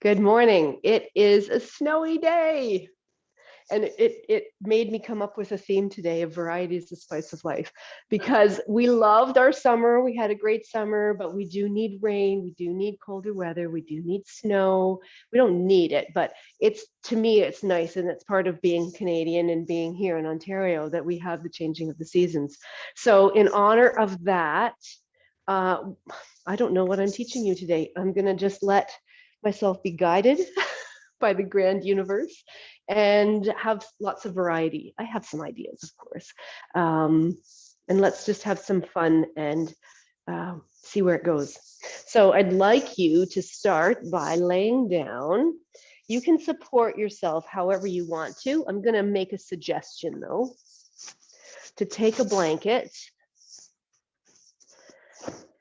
Good morning. It is a snowy day. And it made me come up with a theme today of variety is the spice of life, because we loved our summer. We had a great summer, but we do need rain. We do need colder weather. We do need snow. We don't need it, but to me, it's nice. And it's part of being Canadian and being here in Ontario that we have the changing of the seasons. So in honor of that, I don't know what I'm teaching you today. I'm going to just let myself be guided by the grand universe and have lots of variety. I have some ideas, of course. And let's just have some fun and see where it goes. So I'd like you to start by laying down. You can support yourself however you want to. I'm going to make a suggestion, though, to take a blanket.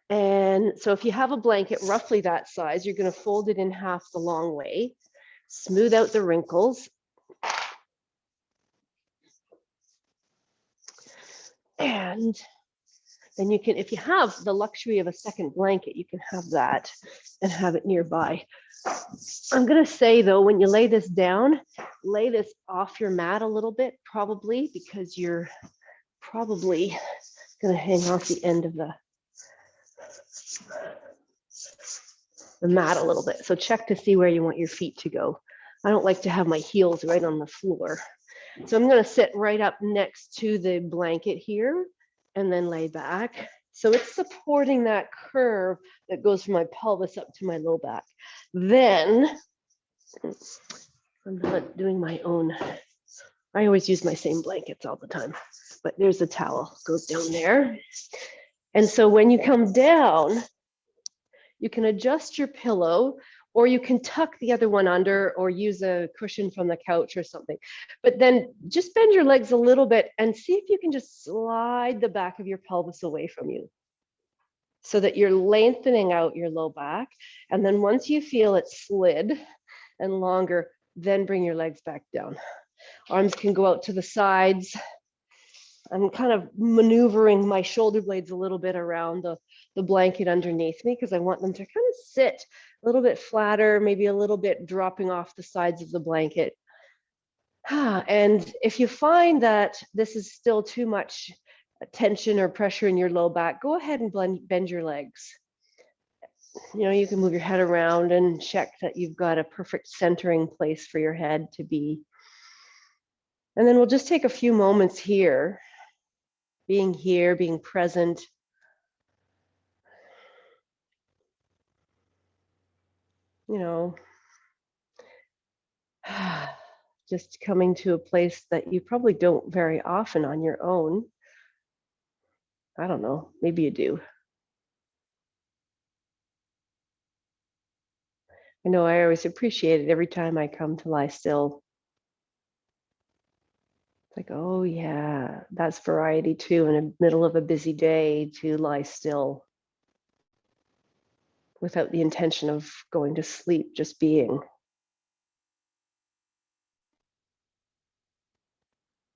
And so if you have a blanket roughly that size, you're going to fold it in half the long way, smooth out the wrinkles. And then you can, if you have the luxury of a second blanket, you can have that and have it nearby. I'm going to say, though, when you lay this down, lay this off your mat a little bit, probably, because you're probably going to hang off the end of the mat a little bit. So check to see where you want your feet to go. I don't like to have my heels right on the floor. So I'm going to sit right up next to the blanket here and then lay back. So it's supporting that curve that goes from my pelvis up to my low back. Then I'm not doing my own. I always use my same blankets all the time, but there's a towel, goes down there. And so when you come down, you can adjust your pillow, or you can tuck the other one under or use a cushion from the couch or something. But then just bend your legs a little bit and see if you can just slide the back of your pelvis away from you so that you're lengthening out your low back. And then once you feel it slid and longer, then bring your legs back down. Arms can go out to the sides. I'm kind of maneuvering my shoulder blades a little bit around the blanket underneath me because I want them to kind of sit a little bit flatter, maybe a little bit dropping off the sides of the blanket. And if you find that this is still too much tension or pressure in your low back, go ahead and bend your legs. You know, you can move your head around and check that you've got a perfect centering place for your head to be. And then we'll just take a few moments here, being present. You know, just coming to a place that you probably don't very often on your own. I don't know, maybe you do. I know I always appreciate it every time I come to lie still. It's like, oh yeah, that's variety too, in the middle of a busy day to lie still without the intention of going to sleep, just being.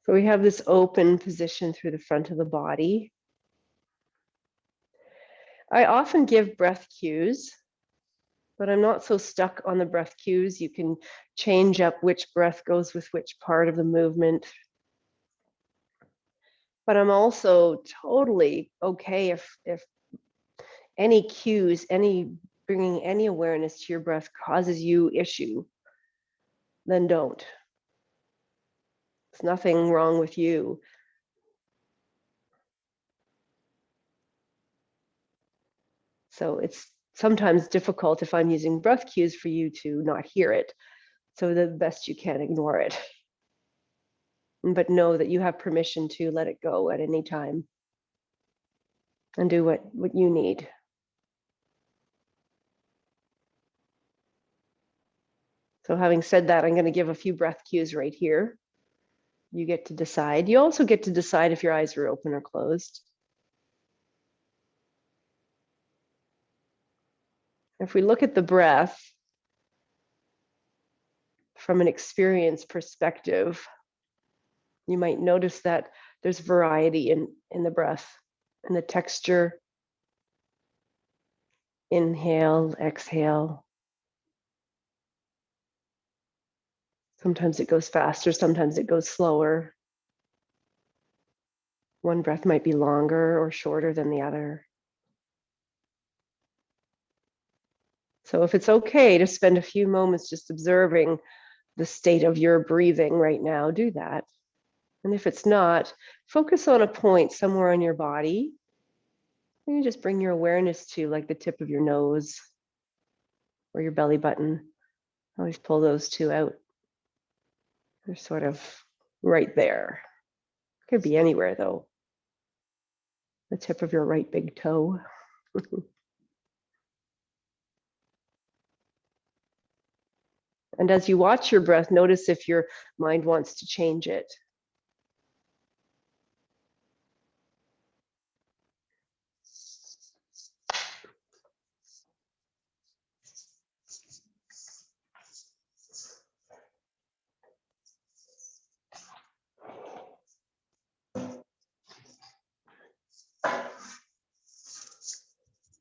So we have this open position through the front of the body. I often give breath cues, but I'm not so stuck on the breath cues. You can change up which breath goes with which part of the movement. But I'm also totally okay if any cues, bringing any awareness to your breath causes you issue, then don't. There's nothing wrong with you. So it's sometimes difficult if I'm using breath cues for you to not hear it. So the best you can, ignore it. But know that you have permission to let it go at any time and do what you need. So having said that, I'm going to give a few breath cues right here. You get to decide. You also get to decide if your eyes are open or closed. If we look at the breath from an experience perspective, you might notice that there's variety in the breath and the texture. Inhale, exhale. Sometimes it goes faster, sometimes it goes slower. One breath might be longer or shorter than the other. So if it's okay to spend a few moments just observing the state of your breathing right now, do that. And if it's not, focus on a point somewhere on your body. And you just bring your awareness to like the tip of your nose or your belly button. Always pull those two out. They're sort of right there. Could be anywhere though. The tip of your right big toe. And as you watch your breath, notice if your mind wants to change it.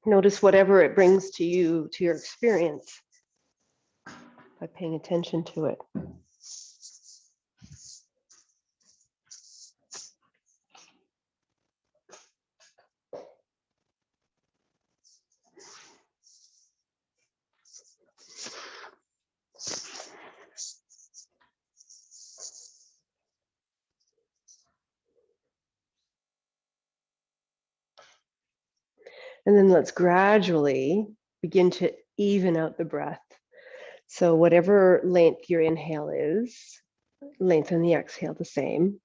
Notice whatever it brings to you, to your experience, by paying attention to it. And then let's gradually begin to even out the breath. So whatever length your inhale is, lengthen the exhale the same.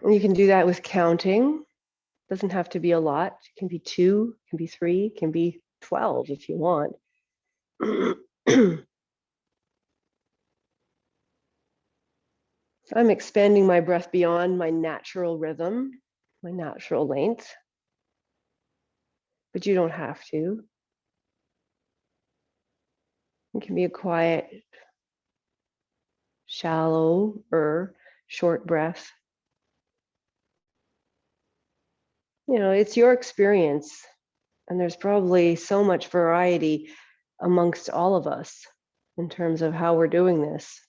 And you can do that with counting. Doesn't have to be a lot. It can be 2, it can be 3, it can be 12 if you want. I'm expanding my breath beyond my natural rhythm, my natural length, but you don't have to. It can be a quiet, shallow or short breath. You know, it's your experience, and there's probably so much variety amongst all of us in terms of how we're doing this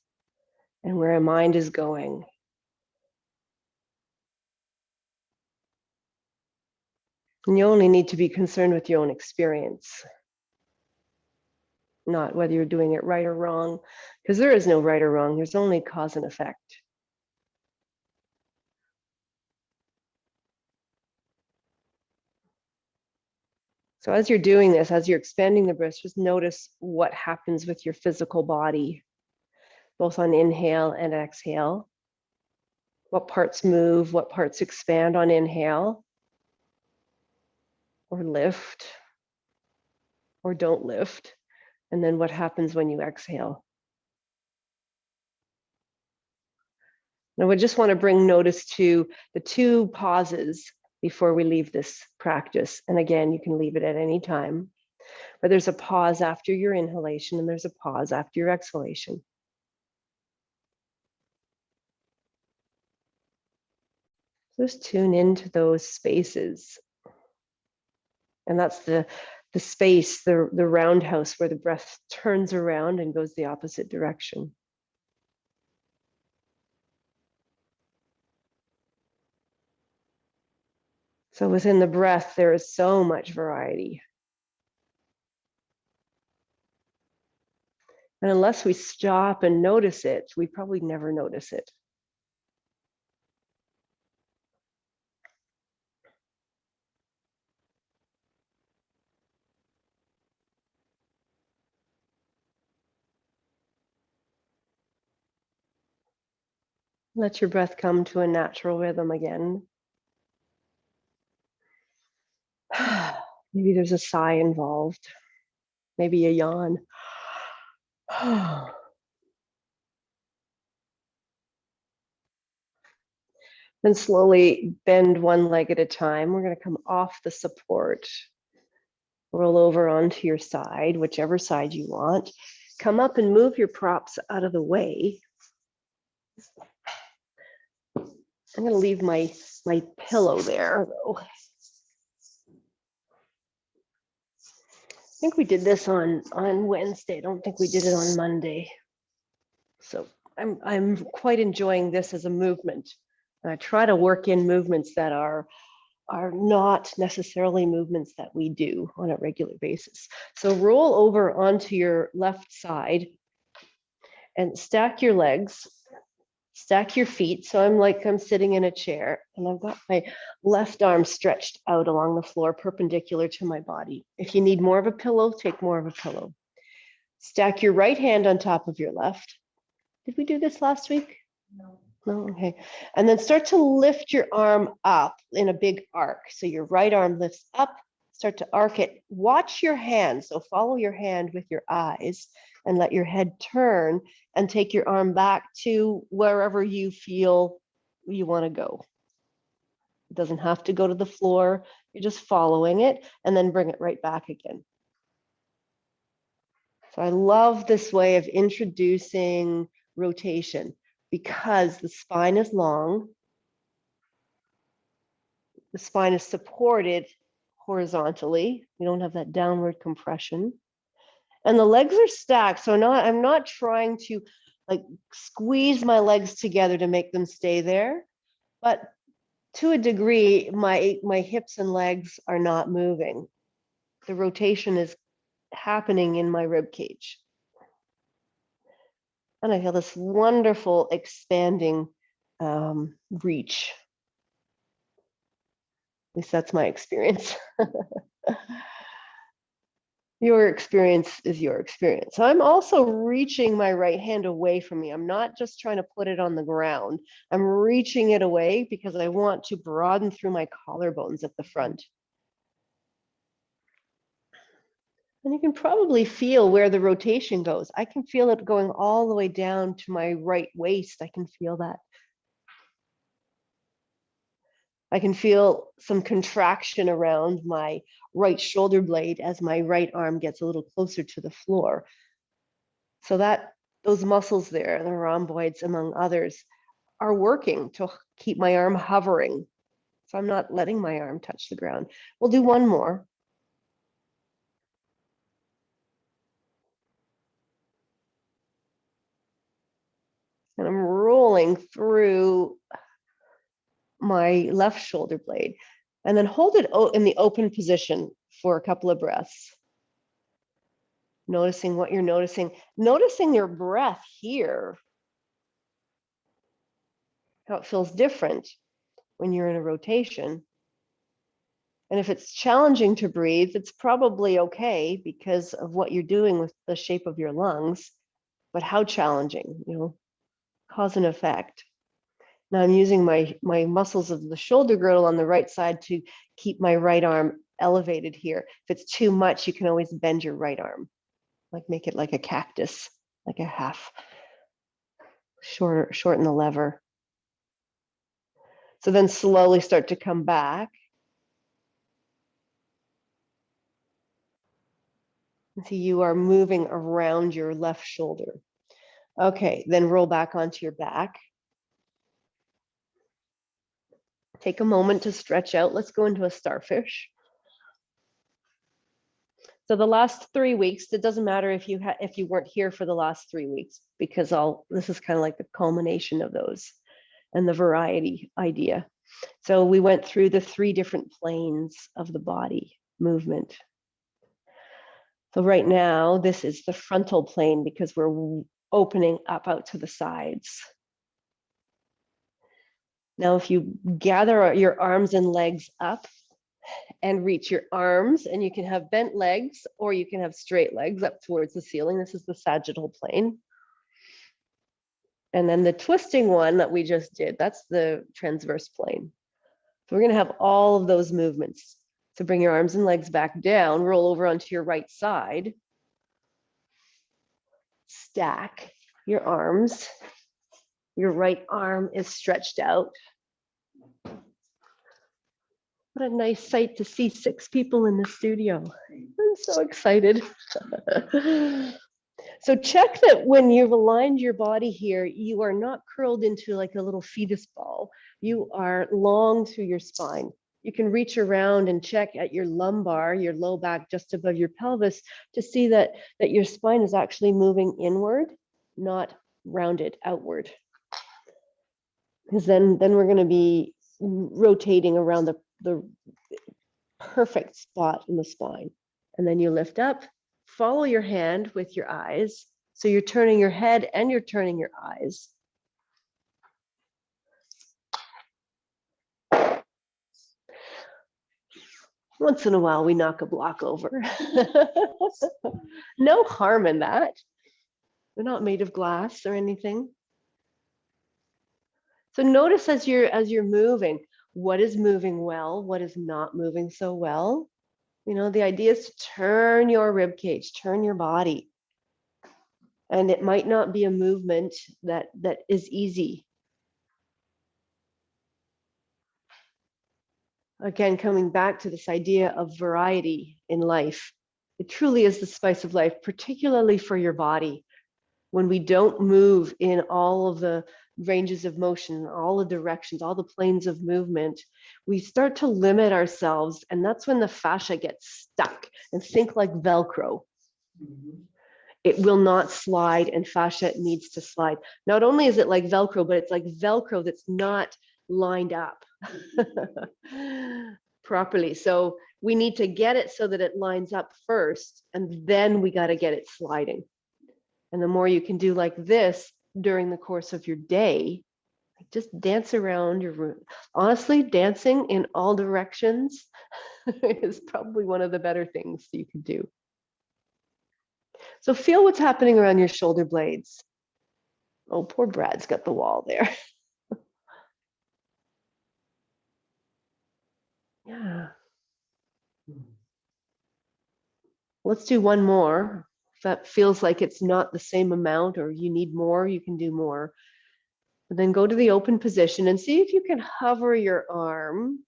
and where our mind is going. And you only need to be concerned with your own experience, not whether you're doing it right or wrong, because there is no right or wrong. There's only cause and effect. So as you're doing this, as you're expanding the breath, just notice what happens with your physical body, both on inhale and exhale. What parts move, what parts expand on inhale, or lift, or don't lift. And then what happens when you exhale. Now we just want to bring notice to the 2 pauses before we leave this practice. And again, you can leave it at any time, but there's a pause after your inhalation and there's a pause after your exhalation. Just tune into those spaces. And that's the space, the roundhouse where the breath turns around and goes the opposite direction. So within the breath, there is so much variety. And unless we stop and notice it, we probably never notice it. Let your breath come to a natural rhythm again. Maybe there's a sigh involved, maybe a yawn. Then slowly bend one leg at a time. We're going to come off the support. Roll over onto your side, whichever side you want. Come up and move your props out of the way. I'm going to leave my pillow there, though. think we did this on Wednesday. I don't think we did it on Monday. So I'm quite enjoying this as a movement. And I try to work in movements that are not necessarily movements that we do on a regular basis. So roll over onto your left side and stack your legs, stack your feet. So I'm sitting in a chair and I've got my left arm stretched out along the floor perpendicular to my body. If you need more of a pillow, take more of a pillow. Stack your right hand on top of your left. Did we do this last week? No, okay. And then start to lift your arm up in a big arc. So your right arm lifts up, start to arc it. Watch your hand. So follow your hand with your eyes and let your head turn and take your arm back to wherever you feel you want to go. It doesn't have to go to the floor. You're just following it and then bring it right back again. So I love this way of introducing rotation because the spine is long. The spine is supported horizontally. You don't have that downward compression. And the legs are stacked. So I'm not trying to like squeeze my legs together to make them stay there. But to a degree, my hips and legs are not moving. The rotation is happening in my rib cage. And I feel this wonderful expanding reach. At least that's my experience. Your experience is your experience. So I'm also reaching my right hand away from me. I'm not just trying to put it on the ground. I'm reaching it away because I want to broaden through my collarbones at the front. And you can probably feel where the rotation goes. I can feel it going all the way down to my right waist. I can feel that. I can feel some contraction around my right shoulder blade as my right arm gets a little closer to the floor. So that those muscles there, the rhomboids among others, are working to keep my arm hovering. So I'm not letting my arm touch the ground. We'll do one more. And I'm rolling through my left shoulder blade and then hold it in the open position for a couple of breaths. Noticing what you're noticing your breath here, how it feels different when you're in a rotation. And if it's challenging to breathe, it's probably okay because of what you're doing with the shape of your lungs, but how challenging, cause and effect. Now I'm using my muscles of the shoulder girdle on the right side to keep my right arm elevated here. If it's too much, you can always bend your right arm, like make it like a cactus, like a half, shorten the lever. So then slowly start to come back. And see, you are moving around your left shoulder. Okay, then roll back onto your back. Take a moment to stretch out. Let's go into a starfish. So the last 3 weeks, it doesn't matter if you weren't here for the last 3 weeks, because this is kind of like the culmination of those and the variety idea. So we went through the 3 different planes of the body movement. So right now, this is the frontal plane because we're opening up out to the sides. Now, if you gather your arms and legs up and reach your arms, and you can have bent legs or you can have straight legs up towards the ceiling. This is the sagittal plane. And then the twisting one that we just did, that's the transverse plane. So we're going to have all of those movements. So bring your arms and legs back down, roll over onto your right side. Stack your arms. Your right arm is stretched out. What a nice sight to see 6 people in the studio. I'm so excited. So check that when you've aligned your body here, you are not curled into like a little fetus ball. You are long through your spine. You can reach around and check at your lumbar, your low back just above your pelvis, to see that your spine is actually moving inward, not rounded outward. Because then we're going to be rotating around the perfect spot in the spine. And then you lift up, follow your hand with your eyes. So you're turning your head and you're turning your eyes. Once in a while, we knock a block over. No harm in that. They're not made of glass or anything. So notice as you're moving, what is moving well, what is not moving so well. You know, the idea is to turn your rib cage, turn your body. And it might not be a movement that is easy. Again, coming back to this idea of variety in life. It truly is the spice of life, particularly for your body. When we don't move in all of the ranges of motion, all the directions, all the planes of movement, we start to limit ourselves. And that's when the fascia gets stuck and think like Velcro. Mm-hmm. It will not slide, and fascia needs to slide. Not only is it like Velcro, but it's like Velcro that's not lined up properly. So we need to get it so that it lines up first, and then we got to get it sliding. And the more you can do like this during the course of your day, just dance around your room. Honestly, dancing in all directions is probably one of the better things you can do. So feel what's happening around your shoulder blades. Oh, poor Brad's got the wall there. Yeah. Let's do one more. If that feels like it's not the same amount or you need more, you can do more. But then go to the open position and see if you can hover your arm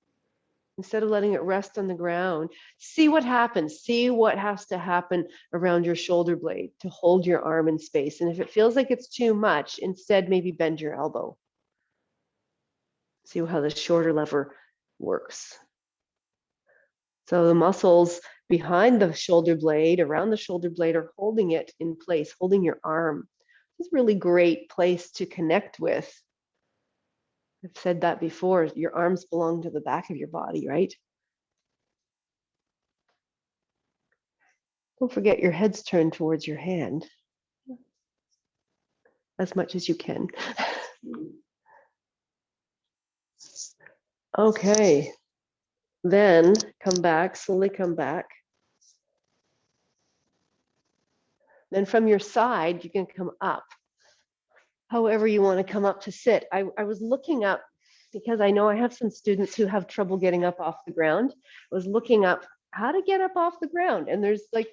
instead of letting it rest on the ground. See what happens. See what has to happen around your shoulder blade to hold your arm in space. And if it feels like it's too much, instead maybe bend your elbow. See how the shorter lever works. So the muscles behind the shoulder blade, around the shoulder blade, are holding it in place, holding your arm. It's a really great place to connect with. I've said that before, your arms belong to the back of your body, right? Don't forget your head's turned towards your hand as much as you can. Okay, then come back, slowly come back. Then from your side, you can come up. However you want to come up to sit. I was looking up, because I know I have some students who have trouble getting up off the ground. I was looking up how to get up off the ground, and there's like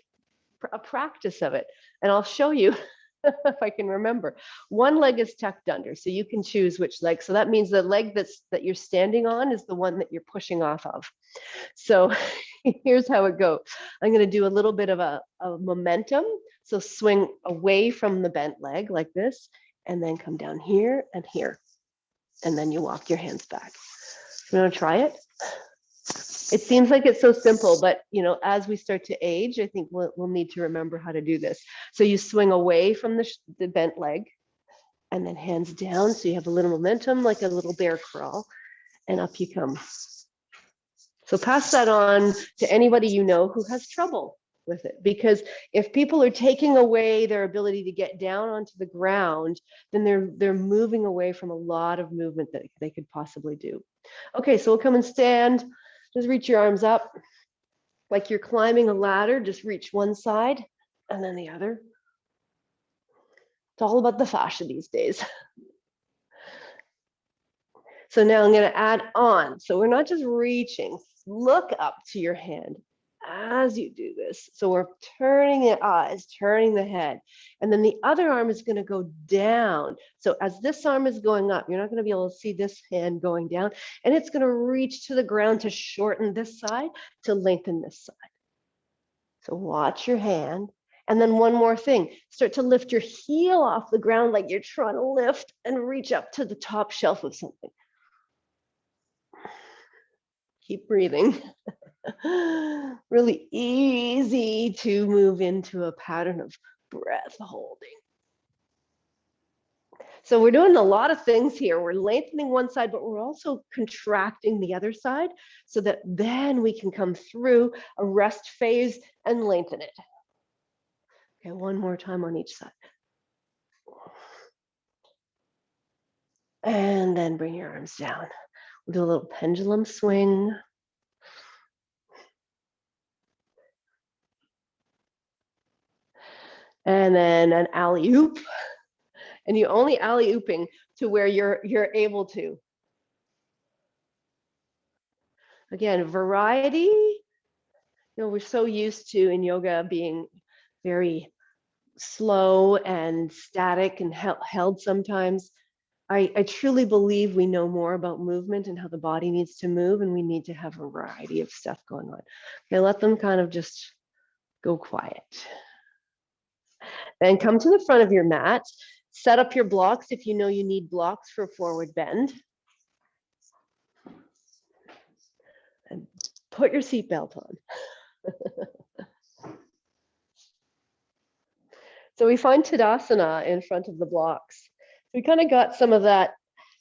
a practice of it. And I'll show you if I can remember. One leg is tucked under, so you can choose which leg. So that means the leg that you're standing on is the one that you're pushing off of. So here's how it goes. I'm going to do a little bit of a momentum. So swing away from the bent leg like this, and then come down here and here. And then you walk your hands back. You want to try it? It seems like it's so simple, but you know, as we start to age, I think we'll need to remember how to do this. So you swing away from the bent leg, and then hands down. So you have a little momentum, like a little bear crawl, and up you come. So pass that on to anybody you know who has trouble with it, because if people are taking away their ability to get down onto the ground, then they're moving away from a lot of movement that they could possibly do. Okay, so we'll come and stand. Just reach your arms up like you're climbing a ladder. Just reach one side and then the other. It's all about the fascia these days. So now I'm going to add on. So we're not just reaching. Look up to your hand as you do this. So we're turning the eyes, turning the head, and then the other arm is going to go down. So as this arm is going up, you're not going to be able to see this hand going down, and it's going to reach to the ground to shorten this side, to lengthen this side. So watch your hand. And then one more thing, start to lift your heel off the ground like you're trying to lift and reach up to the top shelf of something. Keep breathing. Really easy to move into a pattern of breath holding. So we're doing a lot of things here. We're lengthening one side, but we're also contracting the other side so that then we can come through a rest phase and lengthen it. Okay, one more time on each side. And then bring your arms down. We'll do a little pendulum swing. And then an alley-oop. And you only alley-ooping to where you're able to. Again, variety. You know, we're so used to in yoga being very slow and static and held sometimes. I truly believe we know more about movement and how the body needs to move, and we need to have a variety of stuff going on. Okay, let them kind of just go quiet. Then come to the front of your mat. Set up your blocks if you know you need blocks for forward bend. And put your seatbelt on. So we find Tadasana in front of the blocks. We kind of got some of that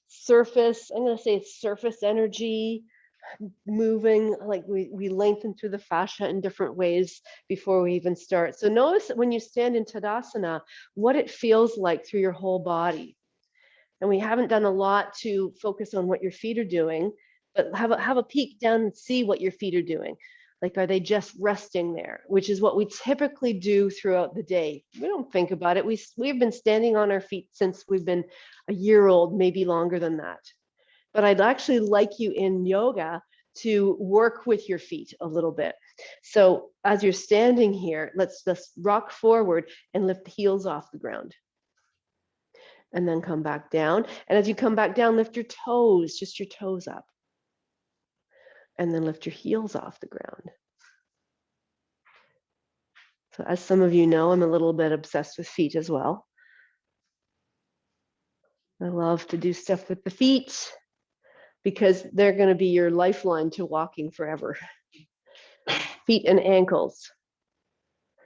surface, I'm going to say surface energy moving, like we lengthen through the fascia in different ways before we even start. So notice that when you stand in Tadasana, what it feels like through your whole body. And we haven't done a lot to focus on what your feet are doing, but have a peek down and see what your feet are doing. Like, are they just resting there? Which is what we typically do throughout the day. We don't think about it. We've been standing on our feet since we've been a year old, maybe longer than that. But I'd actually like you in yoga to work with your feet a little bit. So as you're standing here, let's just rock forward and lift the heels off the ground. And then come back down. And as you come back down, lift your toes, just your toes up. And then lift your heels off the ground. So as some of you know, I'm a little bit obsessed with feet as well. I love to do stuff with the feet because they're going to be your lifeline to walking forever. Feet and ankles.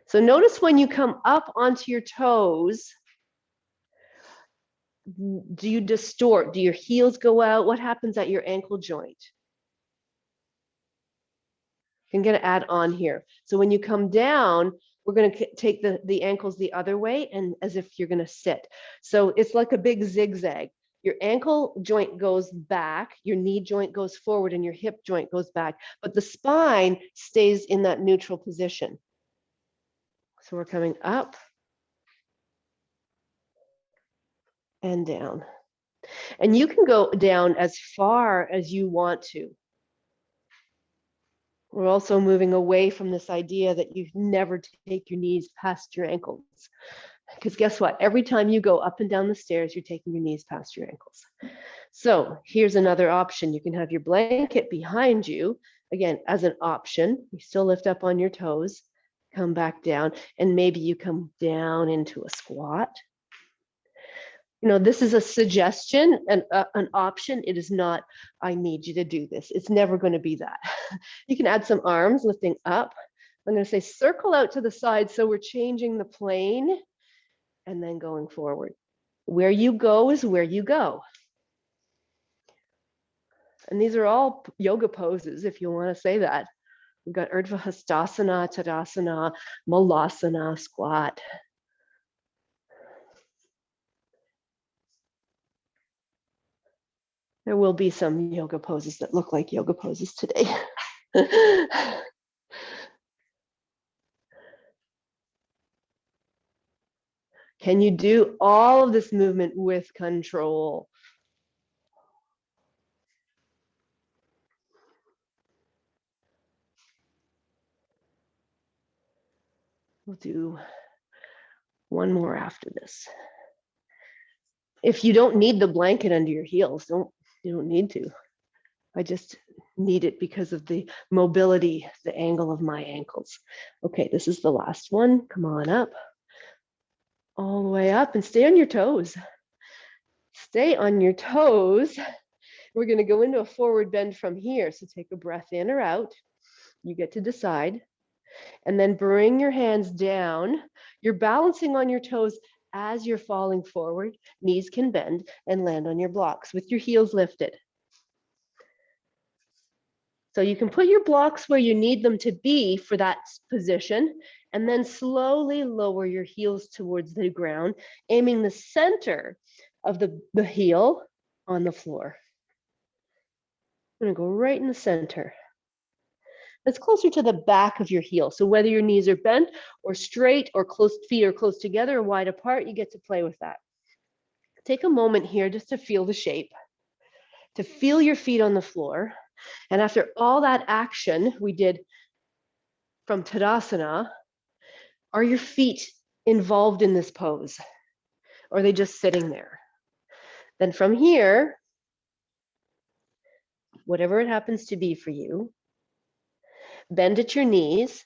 So notice when you come up onto your toes, do you distort? Do your heels go out? What happens at your ankle joint? I'm going to add on here. So when you come down, we're going to take the ankles the other way and as if you're going to sit. So it's like a big zigzag. Your ankle joint goes back, your knee joint goes forward, and your hip joint goes back, but the spine stays in that neutral position. So we're coming up and down. And you can go down as far as you want to. We're also moving away from this idea that you never take your knees past your ankles. Because guess what? Every time you go up and down the stairs, you're taking your knees past your ankles. So here's another option. You can have your blanket behind you, again, as an option. You still lift up on your toes, come back down, and maybe you come down into a squat. You know, this is a suggestion and an option. It is not, I need you to do this. It's never going to be that. You can add some arms lifting up. I'm going to say circle out to the side. So we're changing the plane and then going forward. Where you go is where you go. And these are all yoga poses, if you want to say that. We've got Urdhva Tadasana, Malasana, squat. There will be some yoga poses that look like yoga poses today. Can you do all of this movement with control? We'll do one more after this. If you don't need the blanket under your heels, you don't need to. I just need it because of the mobility, the angle of my ankles. Okay, this is the last one. Come on up. All the way up and stay on your toes. Stay on your toes We're going to go into a forward bend from here. So take a breath in or out. You get to decide. And then bring your hands down. You're balancing on your toes as you're falling forward. Knees can bend and land on your blocks with your heels lifted. So you can put your blocks where you need them to be for that position, and then slowly lower your heels towards the ground, aiming the center of the heel on the floor. I'm gonna go right in the center. It's closer to the back of your heel. So whether your knees are bent or straight or close, feet are close together or wide apart, you get to play with that. Take a moment here just to feel the shape, to feel your feet on the floor. And after all that action we did from Tadasana, are your feet involved in this pose? Or are they just sitting there? Then from here, whatever it happens to be for you, bend at your knees.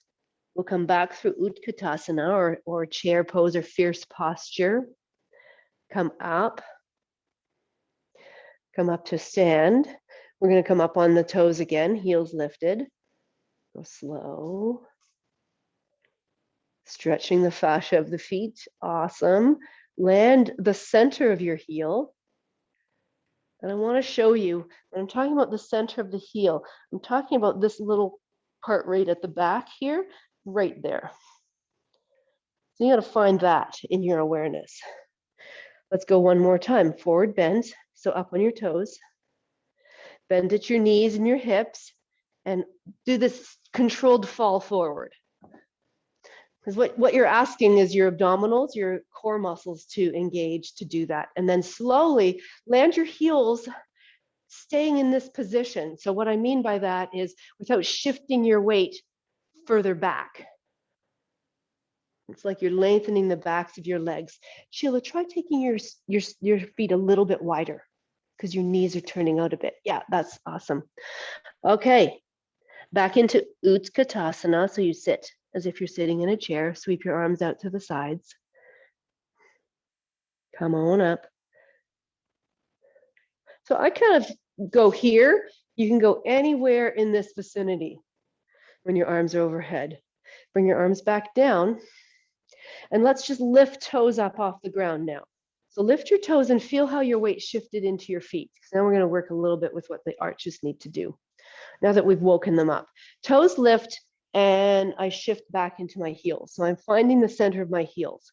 We'll come back through Ootskatasana or chair pose or fierce posture. Come up to stand. We're going to come up on the toes again, heels lifted. Go slow. Stretching the fascia of the feet. Awesome. Land the center of your heel. And I want to show you, when I'm talking about the center of the heel, I'm talking about this little part right at the back here, right there. So you got to find that in your awareness. Let's go one more time. Forward bend, so up on your toes. Bend at your knees and your hips, and do this controlled fall forward. Because what you're asking is your abdominals, your core muscles to engage to do that. And then slowly land your heels staying in this position. So what I mean by that is without shifting your weight further back. It's like you're lengthening the backs of your legs. Sheila, try taking your feet a little bit wider because your knees are turning out a bit. Yeah, that's awesome. Okay, back into Ootskatasana. So you sit as if you're sitting in a chair. Sweep your arms out to the sides. Come on up. So I kind of go here. You can go anywhere in this vicinity when your arms are overhead. Bring your arms back down. And let's just lift toes up off the ground now. So lift your toes and feel how your weight shifted into your feet. Now we're going to work a little bit with what the arches need to do. Now that we've woken them up. Toes lift and I shift back into my heels. So I'm finding the center of my heels.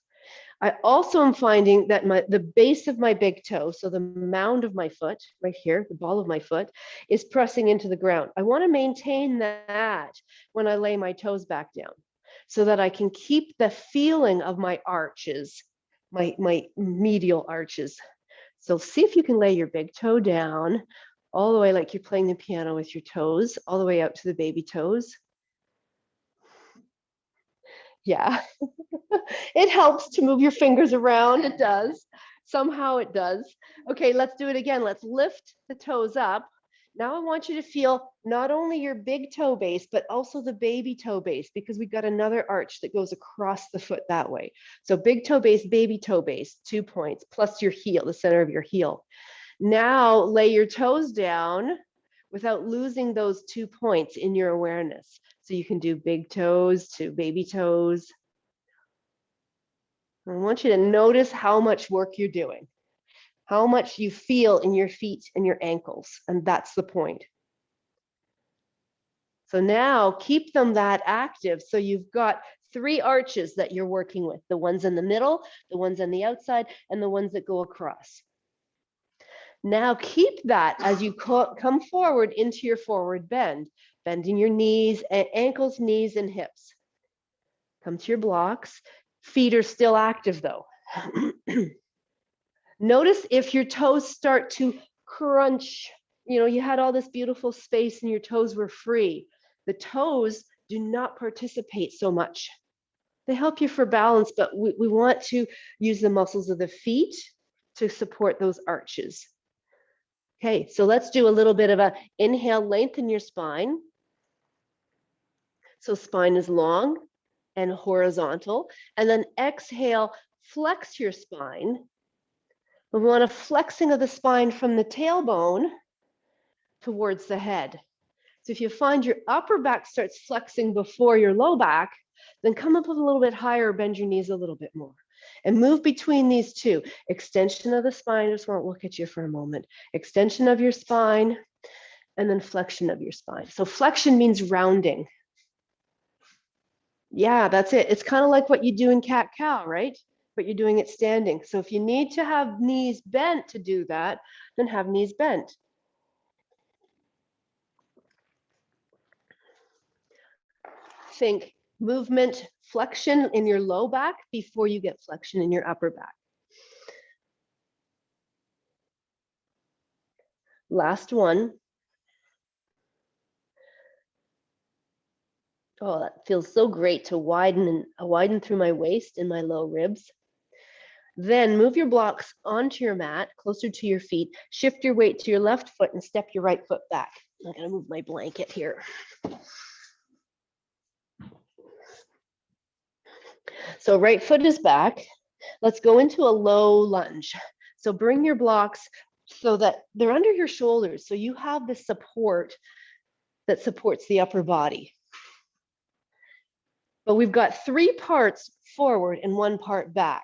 I also am finding that the base of my big toe, so the mound of my foot, right here, the ball of my foot, is pressing into the ground. I want to maintain that when I lay my toes back down so that I can keep the feeling of my arches, my medial arches. So see if you can lay your big toe down all the way like you're playing the piano with your toes, all the way out to the baby toes. Yeah, it helps to move your fingers around. It does. Somehow it does. Okay, let's do it again. Let's lift the toes up. Now I want you to feel not only your big toe base, but also the baby toe base, because we've got another arch that goes across the foot that way. So big toe base, baby toe base, 2 points, plus your heel, the center of your heel. Now lay your toes down without losing those 2 points in your awareness. So you can do big toes to baby toes. I want you to notice how much work you're doing, how much you feel in your feet and your ankles, and that's the point. So now keep them that active. So you've got 3 arches that you're working with, the ones in the middle, the ones on the outside, and the ones that go across. Now keep that as you come forward into your forward bend, bending your knees, ankles, knees, and hips. Come to your blocks. Feet are still active though. Notice if your toes start to crunch, you had all this beautiful space and your toes were free. The toes do not participate so much. They help you for balance, but we want to use the muscles of the feet to support those arches. Okay, so let's do a little bit of a inhale, lengthen your spine. So spine is long and horizontal. And then exhale, flex your spine. We want a flexing of the spine from the tailbone towards the head. So if you find your upper back starts flexing before your low back, then come up a little bit higher, bend your knees a little bit more. And move between these two. Extension of the spine, I just want to look at you for a moment. Extension of your spine, and then flexion of your spine. So flexion means rounding. Yeah, that's it. It's kind of like what you do in cat-cow, right? But you're doing it standing. So if you need to have knees bent to do that, then have knees bent. Think movement, flexion in your low back before you get flexion in your upper back. Last one. Oh, that feels so great to widen through my waist and my low ribs. Then move your blocks onto your mat, closer to your feet. Shift your weight to your left foot and step your right foot back. I'm going to move my blanket here. So right foot is back. Let's go into a low lunge. So bring your blocks so that they're under your shoulders. So you have the support that supports the upper body. But we've got 3 parts forward and 1 part back.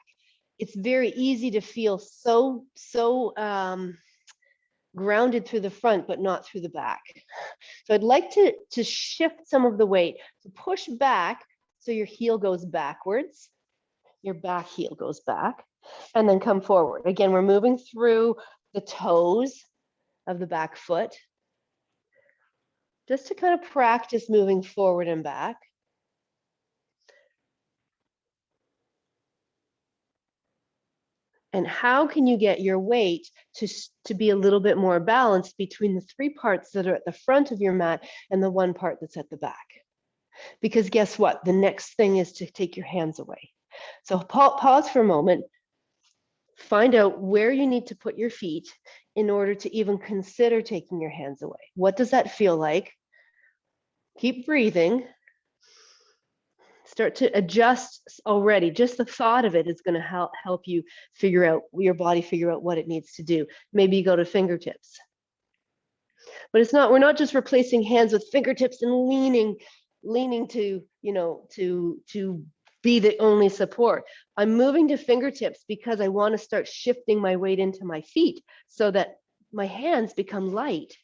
It's very easy to feel so grounded through the front, but not through the back. So I'd like to shift some of the weight, to push back so your heel goes backwards, your back heel goes back, and then come forward. Again, we're moving through the toes of the back foot, just to kind of practice moving forward and back. And how can you get your weight to be a little bit more balanced between the 3 parts that are at the front of your mat and the 1 part that's at the back? Because guess what? The next thing is to take your hands away. So pause for a moment. Find out where you need to put your feet in order to even consider taking your hands away. What does that feel like? Keep breathing. Start to adjust already. Just the thought of it is going to help you figure out, your body figure out what it needs to do. Maybe you go to fingertips. But it's not, we're not just replacing hands with fingertips and leaning to, to be the only support. I'm moving to fingertips because I want to start shifting my weight into my feet so that my hands become light.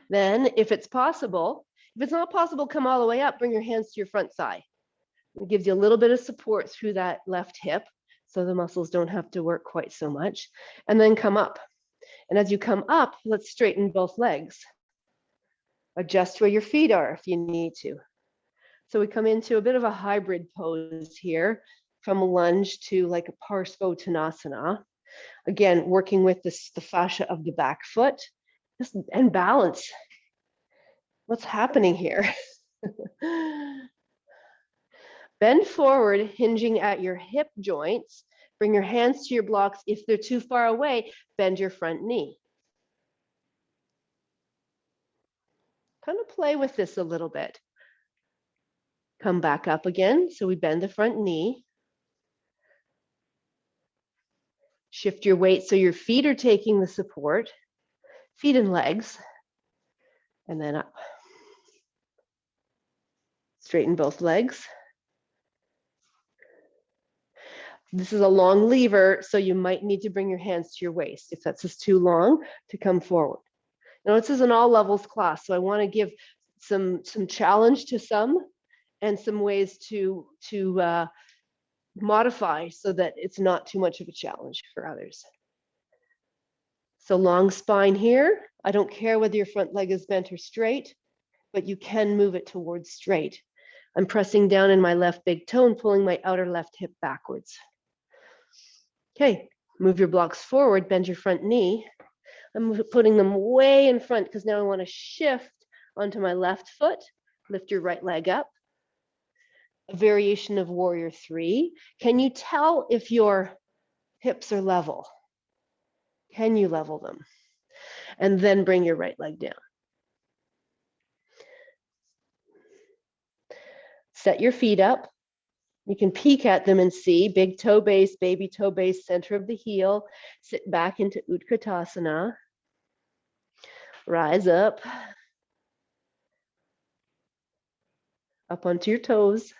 Then, if it's possible, if it's not possible, come all the way up, bring your hands to your front thigh. It gives you a little bit of support through that left hip, so the muscles don't have to work quite so much. And then come up. And as you come up, let's straighten both legs. Adjust where your feet are if you need to. So we come into a bit of a hybrid pose here, from a lunge to like a Parso Tanasana. Again, working with the fascia of the back foot and balance. What's happening here? Bend forward, hinging at your hip joints. Bring your hands to your blocks. If they're too far away, bend your front knee. Kind of play with this a little bit. Come back up again. So we bend the front knee. Shift your weight so your feet are taking the support. Feet and legs. And then up. Straighten both legs. This is a long lever, so you might need to bring your hands to your waist if that's just too long to come forward. Now, this is an all levels class, so I want to give some challenge to some and some ways to modify so that it's not too much of a challenge for others. So long spine here. I don't care whether your front leg is bent or straight, but you can move it towards straight. I'm pressing down in my left big toe and pulling my outer left hip backwards. Okay, move your blocks forward, bend your front knee. I'm putting them way in front because now I want to shift onto my left foot. Lift your right leg up. A variation of Warrior 3. Can you tell if your hips are level? Can you level them? And then bring your right leg down. Set your feet up. You can peek at them and see big toe base, baby toe base, center of the heel. Sit back into Ootskatasana. Rise up onto your toes.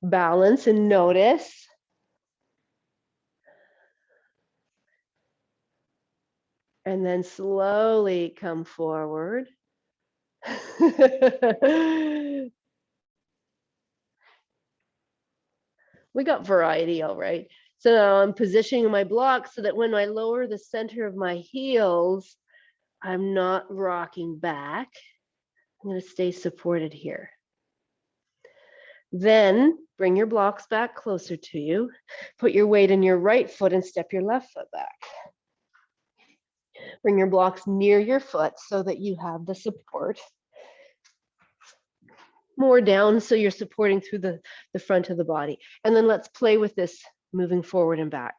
Balance and notice. And then slowly come forward. We got variety, all right. So now I'm positioning my blocks so that when I lower the center of my heels, I'm not rocking back. I'm going to stay supported here. Then bring your blocks back closer to you. Put your weight in your right foot and step your left foot back. Bring your blocks near your foot so that you have the support. More down so you're supporting through the front of the body. And then let's play with this moving forward and back.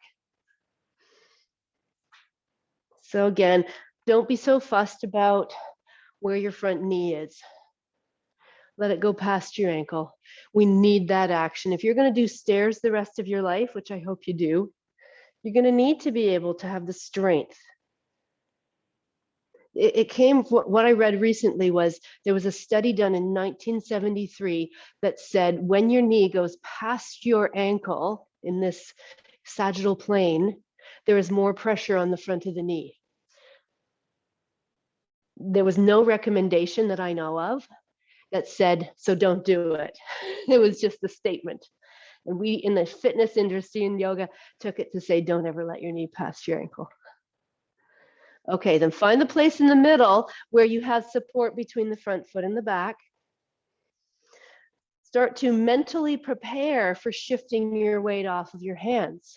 So again, don't be so fussed about where your front knee is. Let it go past your ankle. We need that action. If you're going to do stairs the rest of your life, which I hope you do, you're going to need to be able to have the strength. It came, what I read recently was there was a study done in 1973 that said when your knee goes past your ankle in this sagittal plane, there is more pressure on the front of the knee. There was no recommendation that I know of that said, so don't do it. It was just a statement. And we in the fitness industry and yoga took it to say, don't ever let your knee pass your ankle. Okay, then find the place in the middle where you have support between the front foot and the back. Start to mentally prepare for shifting your weight off of your hands.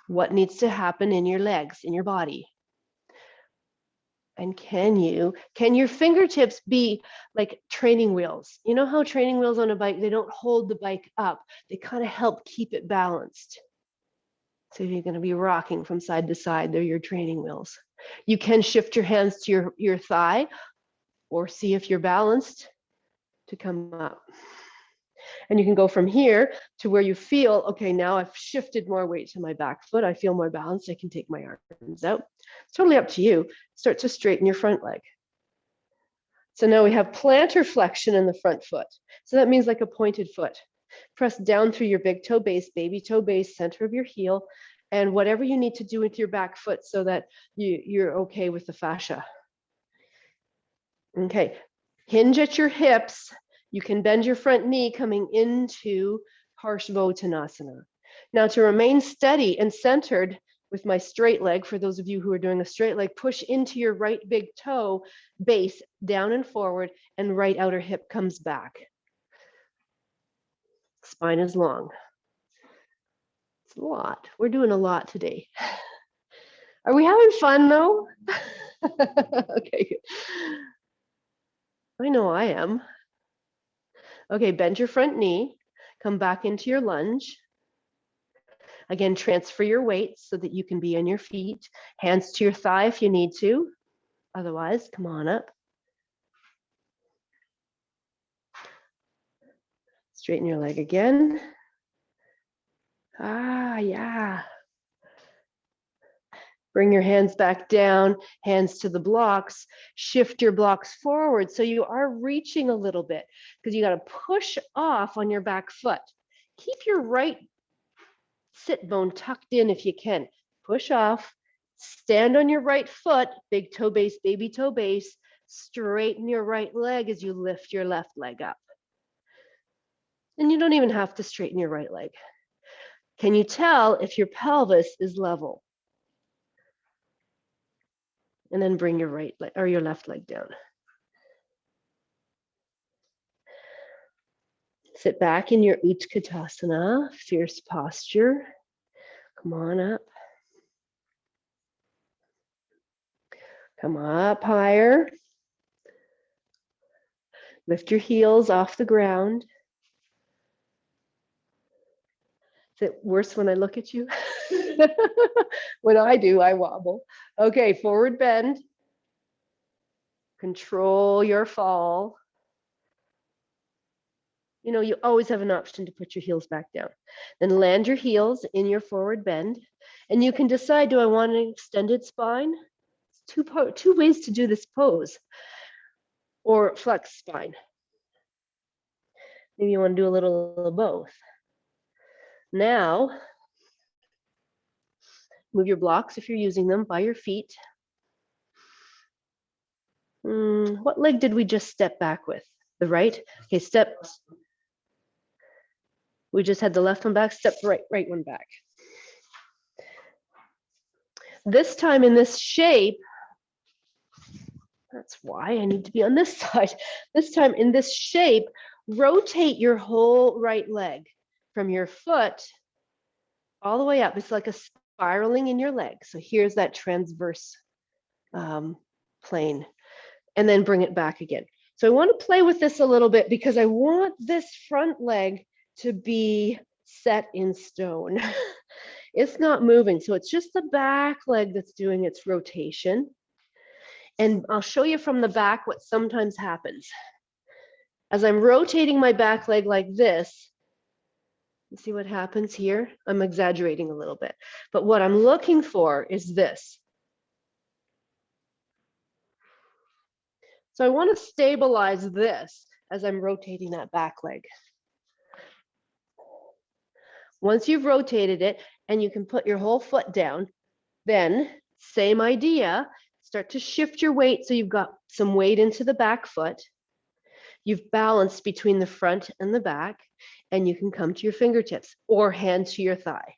What needs to happen in your legs, in your body? And can your fingertips be like training wheels? You know how training wheels on a bike, they don't hold the bike up. They kind of help keep it balanced. So if you're going to be rocking from side to side, they're your training wheels. You can shift your hands to your thigh or see if you're balanced to come up. And you can go from here to where you feel, okay, now I've shifted more weight to my back foot. I feel more balanced. I can take my arms out. It's totally up to you. Start to straighten your front leg. So now we have plantar flexion in the front foot. So that means like a pointed foot. Press down through your big toe base, baby toe base, center of your heel, and whatever you need to do with your back foot so that you're okay with the fascia. Okay, hinge at your hips. You can bend your front knee coming into Parso Tanasana. Now to remain steady and centered with my straight leg, for those of you who are doing a straight leg, push into your right big toe base down and forward, and right outer hip comes back. Spine is long. It's a lot. We're doing a lot today. Are we having fun though? Okay, good. I know I am. Okay, bend your front knee, come back into your lunge. Again, transfer your weight so that you can be on your feet. Hands to your thigh if you need to. Otherwise, come on up. Straighten your leg again. Yeah. Bring your hands back down, hands to the blocks. Shift your blocks forward so you are reaching a little bit because you got to push off on your back foot. Keep your right sit bone tucked in if you can. Push off. Stand on your right foot, big toe base, baby toe base. Straighten your right leg as you lift your left leg up. And you don't even have to straighten your right leg. Can you tell if your pelvis is level? And then bring your right leg or your left leg down. Sit back in your Ootskatasana, fierce posture. Come on up. Come up higher. Lift your heels off the ground. Is it worse when I look at you? When I do, I wobble. Okay, forward bend. Control your fall. You know, you always have an option to put your heels back down. Then land your heels in your forward bend. And you can decide, do I want an extended spine? Two ways to do this pose. Or flex spine. Maybe you want to do a little of both. Now, move your blocks if you're using them by your feet. What leg did we just step back with? The right? Okay, step. We just had the left one back, step right one back. This time in this shape, that's why I need to be on this side. This time in this shape, rotate your whole right leg from your foot all the way up. It's like a spiraling in your leg. So here's that transverse plane, and then bring it back again. So I want to play with this a little bit because I want this front leg to be set in stone. It's not moving. So it's just the back leg that's doing its rotation. And I'll show you from the back what sometimes happens. As I'm rotating my back leg like this, you see what happens here? I'm exaggerating a little bit. But what I'm looking for is this. So I want to stabilize this as I'm rotating that back leg. Once you've rotated it and you can put your whole foot down, then same idea, start to shift your weight so you've got some weight into the back foot. You've balanced between the front and the back, and you can come to your fingertips or hand to your thigh.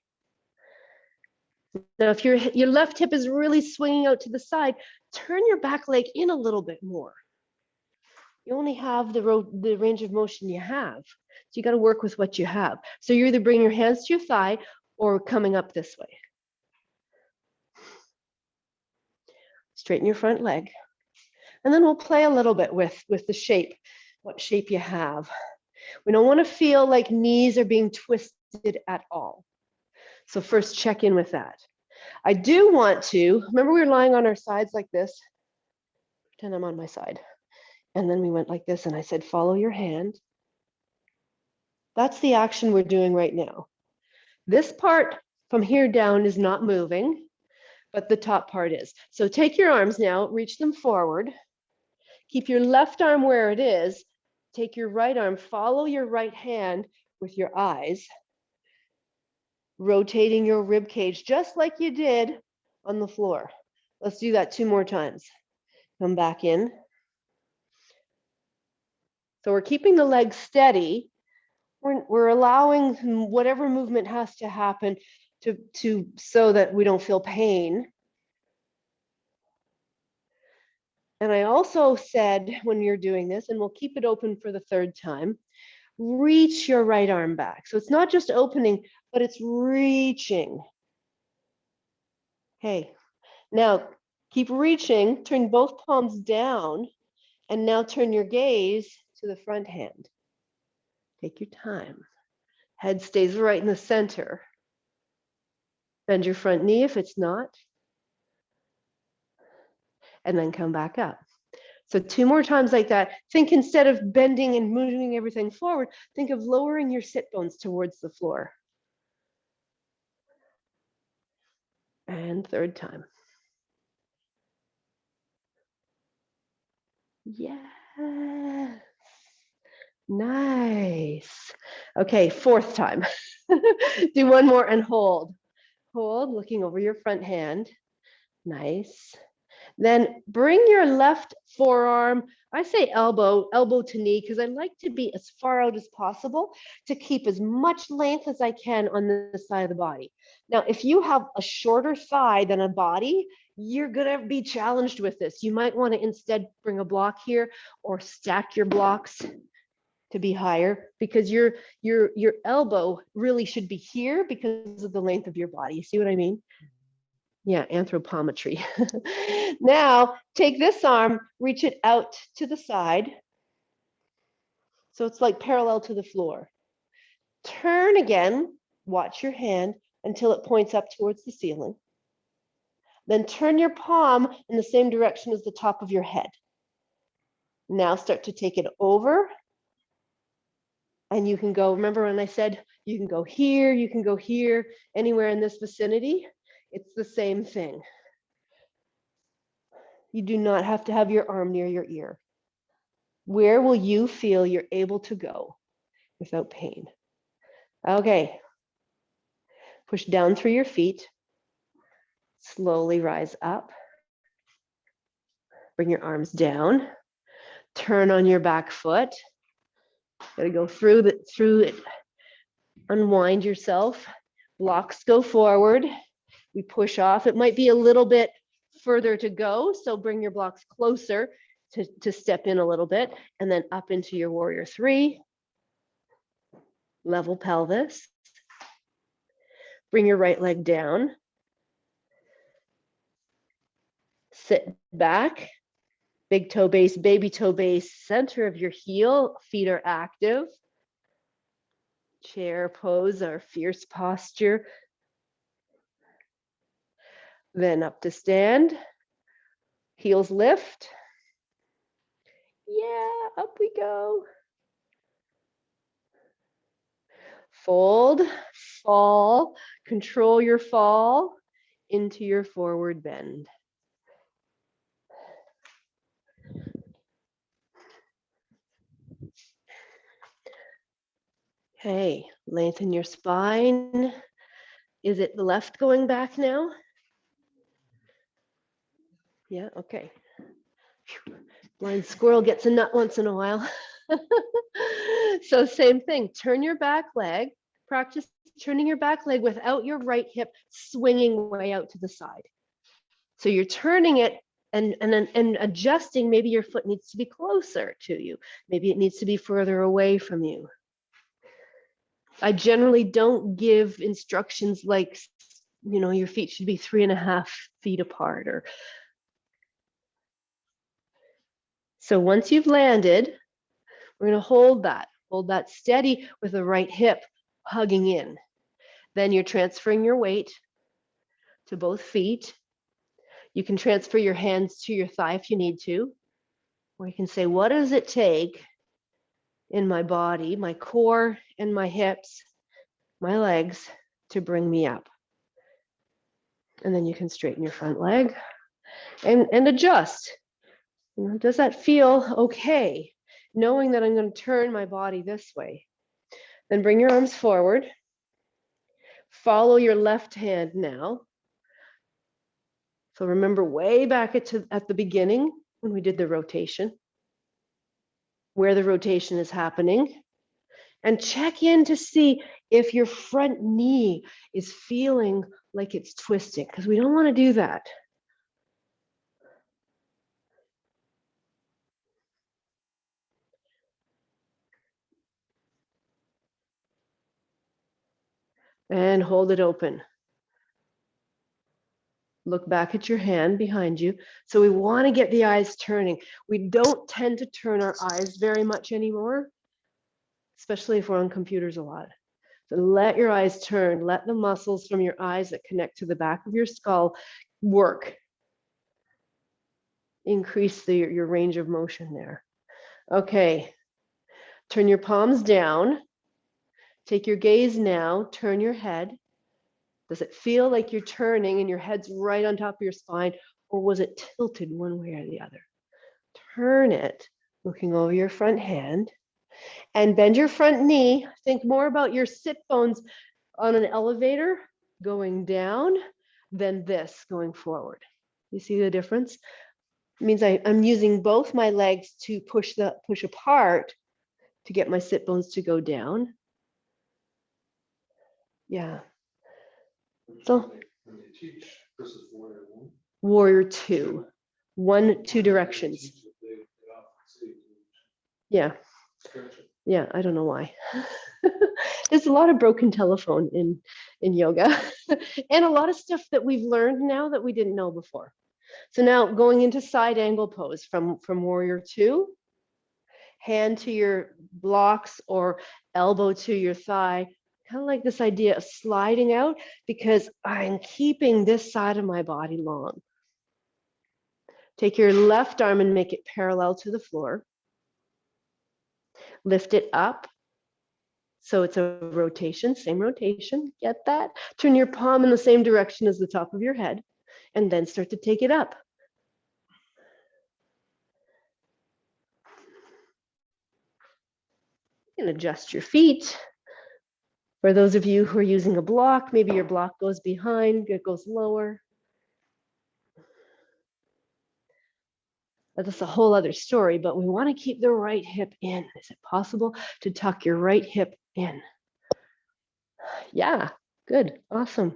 Now, if your left hip is really swinging out to the side, turn your back leg in a little bit more. You only have the range of motion you have. So you got to work with what you have. So you either bring your hands to your thigh or coming up this way. Straighten your front leg. And then we'll play a little bit with the shape, what shape you have. We don't want to feel like knees are being twisted at all. So first check in with that. I do want to, remember we were lying on our sides like this? Pretend I'm on my side. And then we went like this and I said, follow your hand. That's the action we're doing right now. This part from here down is not moving, but the top part is. So take your arms now, reach them forward. Keep your left arm where it is. Take your right arm, follow your right hand with your eyes, rotating your rib cage just like you did on the floor. Let's do that 2 more times. Come back in. So we're keeping the leg steady. We're allowing whatever movement has to happen so that we don't feel pain. And I also said when you're doing this, and we'll keep it open for the 3rd time, reach your right arm back. So it's not just opening, but it's reaching. Okay, now keep reaching, turn both palms down, and now turn your gaze to the front hand. Take your time. Head stays right in the center. Bend your front knee if it's not. And then come back up. So 2 more times like that. Think instead of bending and moving everything forward, think of lowering your sit bones towards the floor. And 3rd time. Yes. Nice. Okay, 4th time. Do 1 more and hold. Hold, looking over your front hand. Nice. Then bring your left forearm, I say elbow to knee, because I like to be as far out as possible to keep as much length as I can on this side of the body. Now, if you have a shorter thigh than a body, you're going to be challenged with this. You might want to instead bring a block here or stack your blocks to be higher, because your elbow really should be here because of the length of your body. You see what I mean? Yeah, anthropometry. Now, take this arm, reach it out to the side. So it's like parallel to the floor. Turn again, watch your hand until it points up towards the ceiling. Then turn your palm in the same direction as the top of your head. Now start to take it over And you can go, remember when I said you can go here, you can go here, anywhere in this vicinity? It's the same thing. You do not have to have your arm near your ear. Where will you feel you're able to go without pain? Okay. Push down through your feet. Slowly rise up. Bring your arms down. Turn on your back foot. Gotta go through it. Unwind yourself. Blocks go forward. We push off. It might be a little bit further to go, so bring your blocks closer to step in a little bit, and then up into your warrior three. Level pelvis. Bring your right leg down. Sit back. Big toe base, baby toe base, center of your heel. Feet are active. Chair pose, our fierce posture. Then up to stand. Heels lift. Yeah, up we go. Fold, fall, control your fall into your forward bend. Okay, lengthen your spine. Is it the left going back now? Yeah, okay. Blind squirrel gets a nut once in a while. So same thing, turn your back leg, practice turning your back leg without your right hip swinging way out to the side. So you're turning it and adjusting. Maybe your foot needs to be closer to you. Maybe it needs to be further away from you. I generally don't give instructions like, you know, your feet should be 3.5 feet apart. Or so once you've landed, we're going to hold that steady with the right hip hugging in. Then you're transferring your weight to both feet. You can transfer your hands to your thigh if you need to, or you can say, what does it take in my body, my core and my hips, my legs to bring me up? And then you can straighten your front leg and adjust. You know, does that feel okay? Knowing that I'm going to turn my body this way. Then bring your arms forward. Follow your left hand now. So remember way back at the beginning when we did the rotation, where the rotation is happening. And check in to see if your front knee is feeling like it's twisting, because we don't want to do that. And hold it open. Look back at your hand behind you. So we want to get the eyes turning. We don't tend to turn our eyes very much anymore, especially if we're on computers a lot. So let your eyes turn. Let the muscles from your eyes that connect to the back of your skull work. Increase your range of motion there. Okay. Turn your palms down. Take your gaze now. Turn your head. Does it feel like you're turning and your head's right on top of your spine, or was it tilted one way or the other? Turn it, looking over your front hand, and bend your front knee. Think more about your sit bones on an elevator going down than this going forward. You see the difference? It means I'm using both my legs to push apart to get my sit bones to go down. Yeah. So warrior two, 2 directions. Yeah. Yeah, I don't know why. There's a lot of broken telephone in yoga and a lot of stuff that we've learned now that we didn't know before. So now going into side angle pose from warrior two, hand to your blocks or elbow to your thigh, kind of like this idea of sliding out because I'm keeping this side of my body long. Take your left arm and make it parallel to the floor. Lift it up. So it's a rotation, same rotation. Get that? Turn your palm in the same direction as the top of your head, and then start to take it up. You can adjust your feet. For those of you who are using a block, maybe your block goes behind, it goes lower. That's a whole other story, but we want to keep the right hip in. Is it possible to tuck your right hip in? Yeah, good, awesome.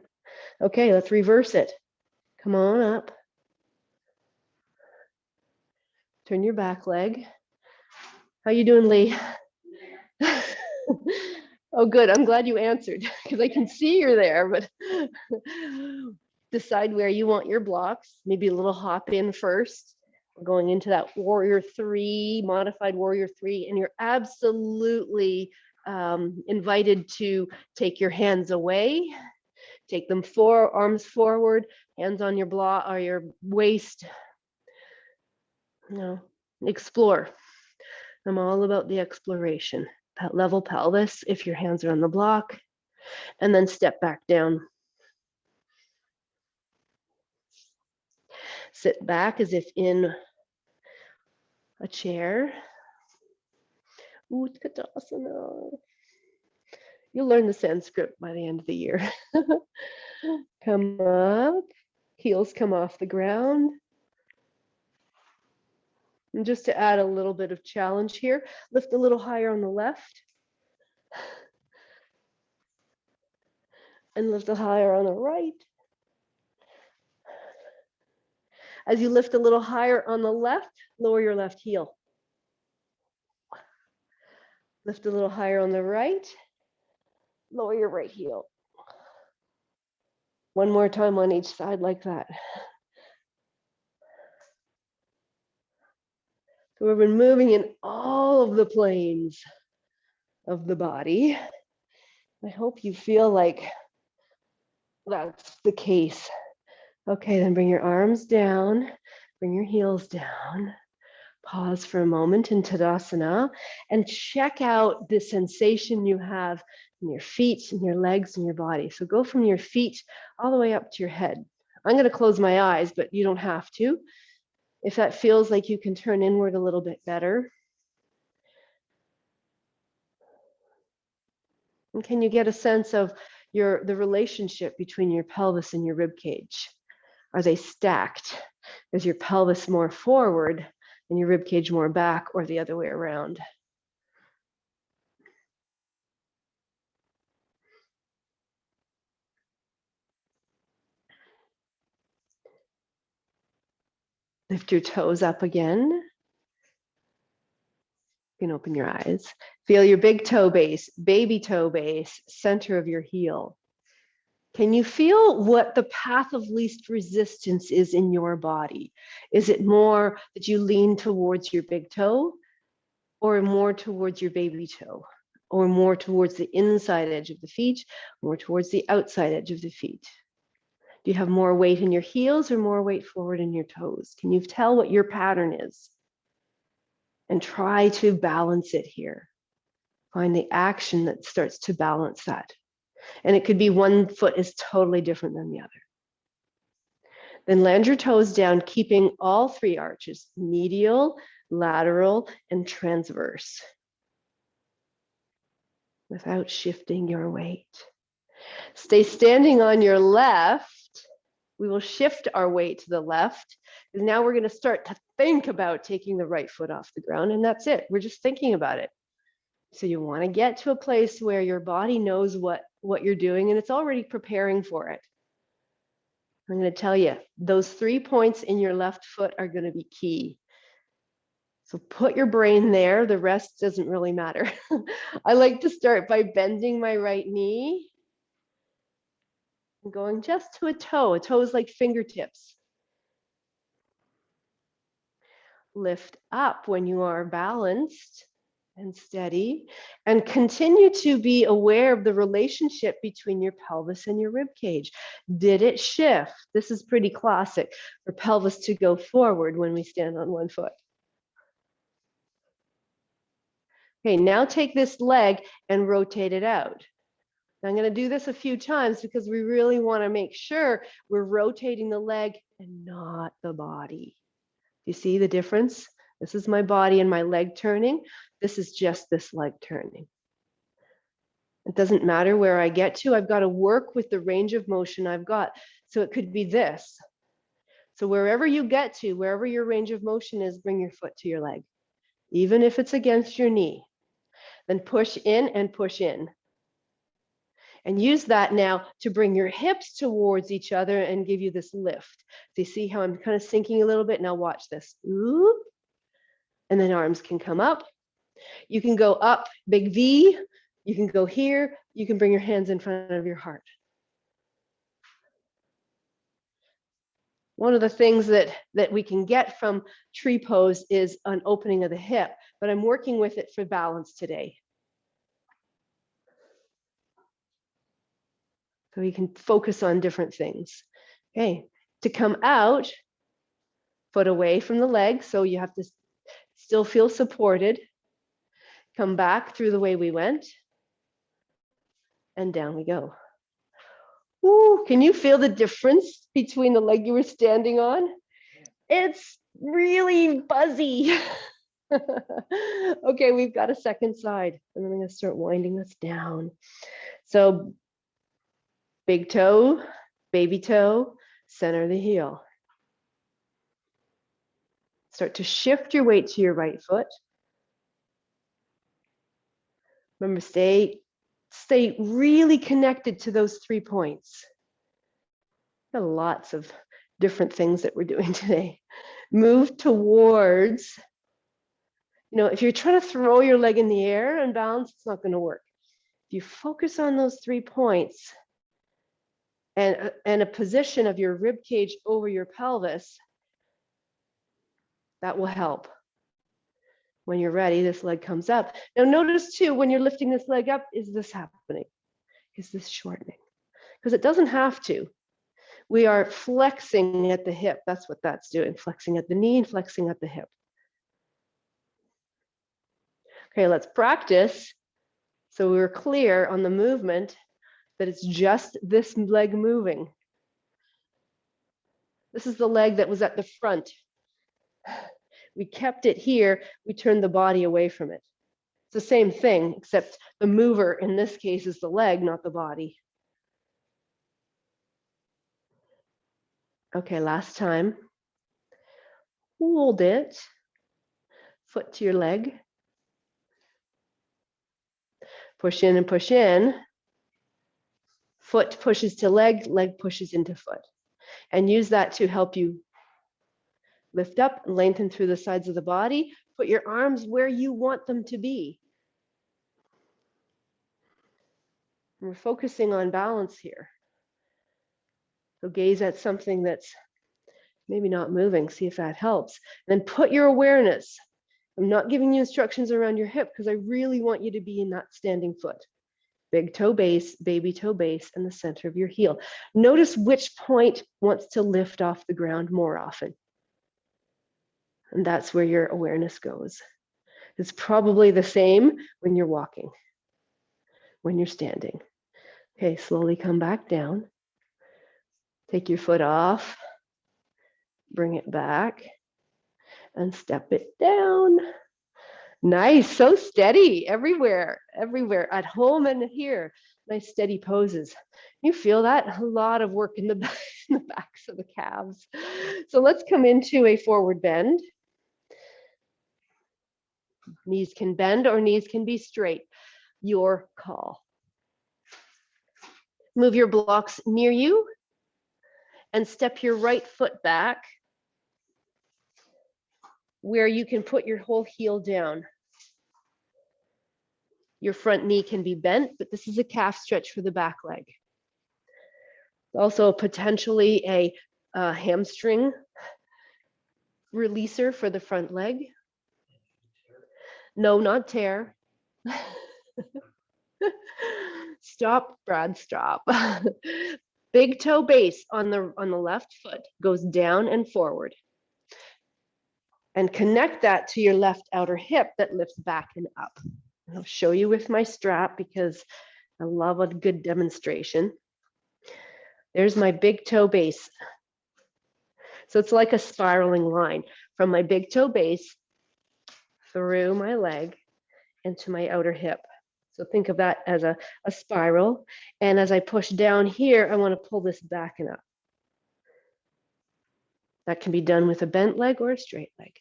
Okay, let's reverse it. Come on up. Turn your back leg. How you doing, Lee? Oh, good. I'm glad you answered because I can see you're there, but decide where you want your blocks. Maybe a little hop in first. We're going into that warrior 3, modified warrior 3, and you're absolutely invited to take your hands away, take them arms forward, hands on your block or your waist. Explore. I'm all about the exploration. Level pelvis if your hands are on the block, and then step back down. Sit back as if in a chair. Ootskatasana. You'll learn the Sanskrit by the end of the year. Come up, heels come off the ground. And just to add a little bit of challenge here, lift a little higher on the left. And lift a higher on the right. As you lift a little higher on the left, lower your left heel. Lift a little higher on the right, lower your right heel. One more time on each side like that. So we've been moving in all of the planes of the body. I hope you feel like that's the case. Okay, then bring your arms down, bring your heels down. Pause for a moment in Tadasana and check out the sensation you have in your feet and your legs and your body. So go from your feet all the way up to your head. I'm going to close my eyes, but you don't have to. If that feels like you can turn inward a little bit better. And can you get a sense of the relationship between your pelvis and your rib cage? Are they stacked? Is your pelvis more forward and your rib cage more back, or the other way around? Lift your toes up again. You can open your eyes. Feel your big toe base, baby toe base, center of your heel. Can you feel what the path of least resistance is in your body? Is it more that you lean towards your big toe, or more towards your baby toe, or more towards the inside edge of the feet, more towards the outside edge of the feet? Do you have more weight in your heels or more weight forward in your toes? Can you tell what your pattern is? And try to balance it here. Find the action that starts to balance that. And it could be one foot is totally different than the other. Then land your toes down, keeping all 3 arches, medial, lateral, and transverse, without shifting your weight. Stay standing on your left. We will shift our weight to the left, because now we're going to start to think about taking the right foot off the ground, and that's it. We're just thinking about it. So you want to get to a place where your body knows what you're doing, and it's already preparing for it. I'm going to tell you, those 3 points in your left foot are going to be key. So put your brain there. The rest doesn't really matter. I like to start by bending my right knee. Going just to a toe. A toe is like fingertips. Lift up when you are balanced and steady, and continue to be aware of the relationship between your pelvis and your rib cage. Did it shift? This is pretty classic for pelvis to go forward when we stand on one foot. Okay, now take this leg and rotate it out. Now I'm going to do this a few times because we really want to make sure we're rotating the leg and not the body. You see the difference? This is my body and my leg turning. This is just this leg turning. It doesn't matter where I get to. I've got to work with the range of motion I've got. So it could be this. So wherever you get to, wherever your range of motion is, bring your foot to your leg, even if it's against your knee. Then push in and push in. And use that now to bring your hips towards each other and give you this lift. So you see how I'm kind of sinking a little bit? Now watch this. Ooh. And then arms can come up. You can go up, big V. You can go here. You can bring your hands in front of your heart. One of the things that we can get from tree pose is an opening of the hip, but I'm working with it for balance today. So you can focus on different things. Okay, to come out, foot away from the leg, so you have to still feel supported. Come back through the way we went, and down we go. Ooh, can you feel the difference between the leg you were standing on? It's really buzzy. Okay, we've got a second side, and then I'm going to start winding this down. So big toe, baby toe, center of the heel. Start to shift your weight to your right foot. Remember, stay really connected to those 3 points. Got lots of different things that we're doing today. Move towards, if you're trying to throw your leg in the air and balance, it's not going to work. If you focus on those 3 points and a position of your rib cage over your pelvis, that will help. When you're ready, this leg comes up. Now notice too, when you're lifting this leg up, is this happening? Is this shortening? Because it doesn't have to. We are flexing at the hip. That's what that's doing. Flexing at the knee and flexing at the hip. Okay, let's practice. So we're clear on the movement that it's just this leg moving. This is the leg that was at the front. We kept it here. We turned the body away from it. It's the same thing, except the mover in this case is the leg, not the body. Okay, last time. Hold it. Foot to your leg. Push in and push in. Foot pushes to leg, leg pushes into foot. And use that to help you lift up and lengthen through the sides of the body. Put your arms where you want them to be. We're focusing on balance here. So gaze at something that's maybe not moving. See if that helps. Then put your awareness. I'm not giving you instructions around your hip because I really want you to be in that standing foot. Big toe base, baby toe base, and the center of your heel. Notice which point wants to lift off the ground more often. And that's where your awareness goes. It's probably the same when you're walking, when you're standing. Okay, slowly come back down. Take your foot off, bring it back, and step it down. Nice, so steady everywhere, at home and here. Nice steady poses. You feel that? A lot of work in the backs of the calves. So let's come into a forward bend. Knees can bend or knees can be straight. Your call. Move your blocks near you and step your right foot back where you can put your whole heel down. Your front knee can be bent, but this is a calf stretch for the back leg. Also potentially a hamstring releaser for the front leg. No, not tear. Stop, Brad, stop. Big toe base on the left foot goes down and forward. And connect that to your left outer hip that lifts back and up. I'll show you with my strap because I love a good demonstration. There's my big toe base. So it's like a spiraling line from my big toe base through my leg into my outer hip. So think of that as a spiral. And as I push down here, I want to pull this back and up. That can be done with a bent leg or a straight leg.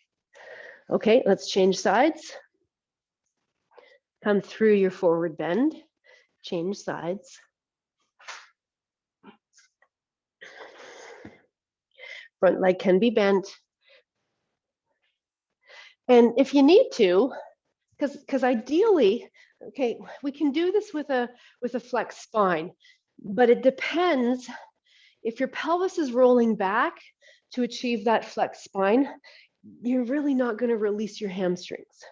Okay, let's change sides. Come through your forward bend, change sides. Front leg can be bent. And if you need to, because ideally, okay, we can do this with a flexed spine, but it depends if your pelvis is rolling back to achieve that flexed spine, you're really not going to release your hamstrings.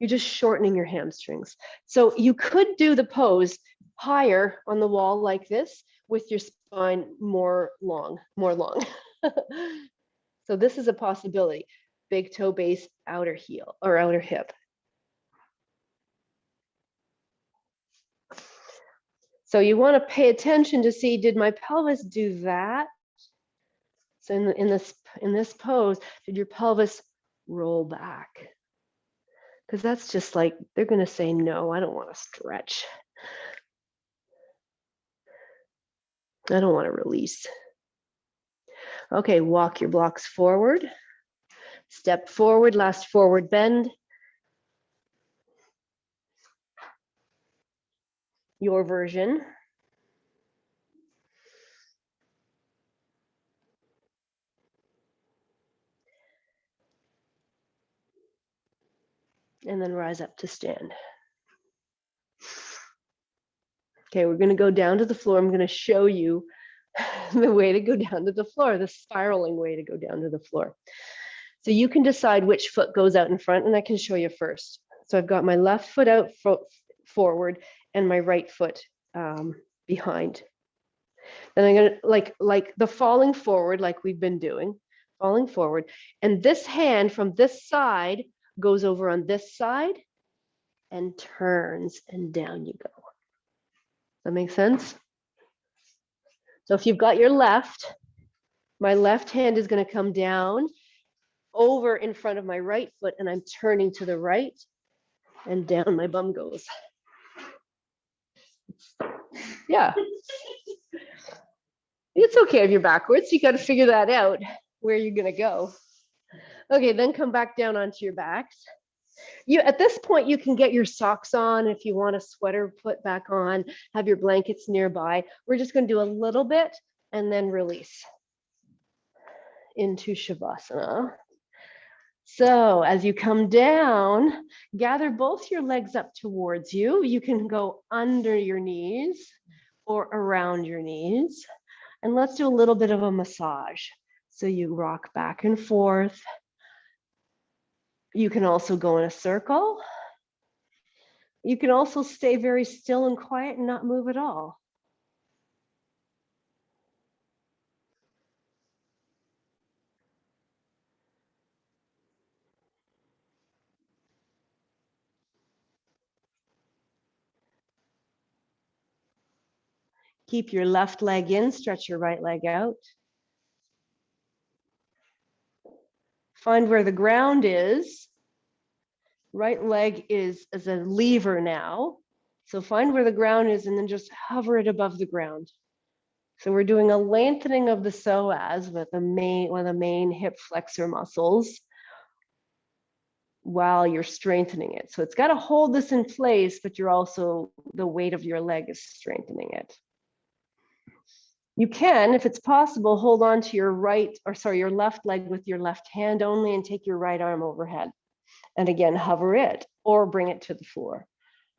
You're just shortening your hamstrings. So you could do the pose higher on the wall like this with your spine more long. So this is a possibility. Big toe base, outer heel or outer hip. So you want to pay attention to see, did my pelvis do that? So in this pose, did your pelvis roll back? Because that's just like, they're going to say, no, I don't want to stretch. I don't want to release. Okay, walk your blocks forward. Step forward, last forward bend. Your version. And then rise up to stand. Okay, we're going to go down to the floor. I'm going to show you the way to go down to the floor, the spiraling way to go down to the floor. So you can decide which foot goes out in front, and I can show you first. So I've got my left foot out forward and my right foot behind. Then I'm going to like the falling forward, like we've been doing, falling forward. And this hand from this side goes over on this side and turns, and down you go. Does that make sense? So if you've got your left, my left hand is going to come down over in front of my right foot, and I'm turning to the right, and down my bum goes. Yeah. It's okay if you're backwards. You got to figure that out, where you're going to go. Okay, then come back down onto your backs. At this point, you can get your socks on. If you want a sweater put back on, have your blankets nearby. We're just going to do a little bit and then release into Shavasana. So as you come down, gather both your legs up towards you. You can go under your knees or around your knees. And let's do a little bit of a massage. So you rock back and forth. You can also go in a circle. You can also stay very still and quiet and not move at all. Keep your left leg in, stretch your right leg out. Find where the ground is. Right leg is as a lever now. So find where the ground is and then just hover it above the ground. So we're doing a lengthening of the psoas with one of the main hip flexor muscles while you're strengthening it. So it's got to hold this in place, but you're also, the weight of your leg is strengthening it. You can, if it's possible, hold on to your your left leg with your left hand only and take your right arm overhead. And again, hover it or bring it to the floor.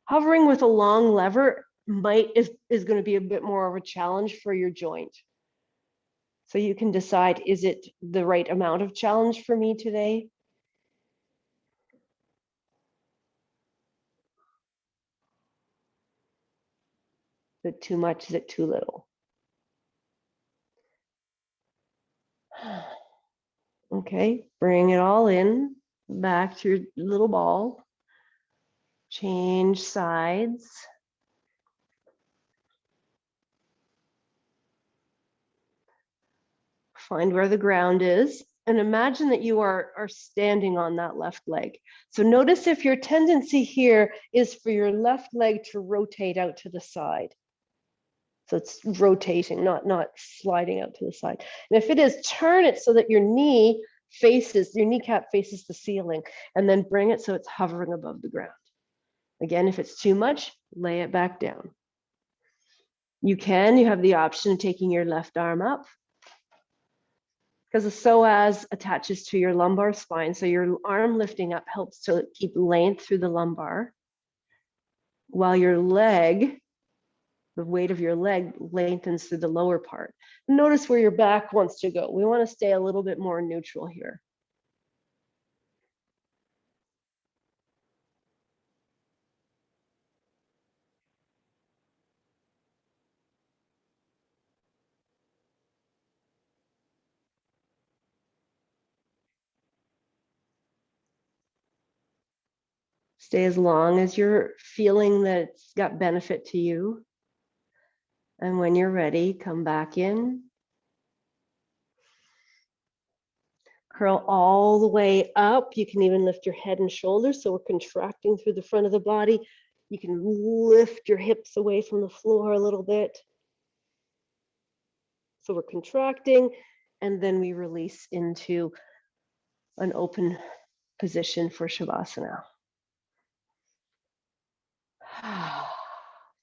Hovering with a long lever is going to be a bit more of a challenge for your joint. So you can decide, is it the right amount of challenge for me today? Is it too much? Is it too little? Okay, bring it all in, back to your little ball. Change sides. Find where the ground is. And imagine that you are standing on that left leg. So notice if your tendency here is for your left leg to rotate out to the side. So it's rotating, not sliding out to the side. And if it is, turn it so that your kneecap faces the ceiling, and then bring it so it's hovering above the ground. Again, if it's too much, lay it back down. You have the option of taking your left arm up, because the psoas attaches to your lumbar spine. So your arm lifting up helps to keep length through the lumbar, while your leg, the weight of your leg, lengthens through the lower part. Notice where your back wants to go. We want to stay a little bit more neutral here. Stay as long as you're feeling that it's got benefit to you. And when you're ready, come back in. Curl all the way up. You can even lift your head and shoulders. So we're contracting through the front of the body. You can lift your hips away from the floor a little bit. So we're contracting, and then we release into an open position for Shavasana.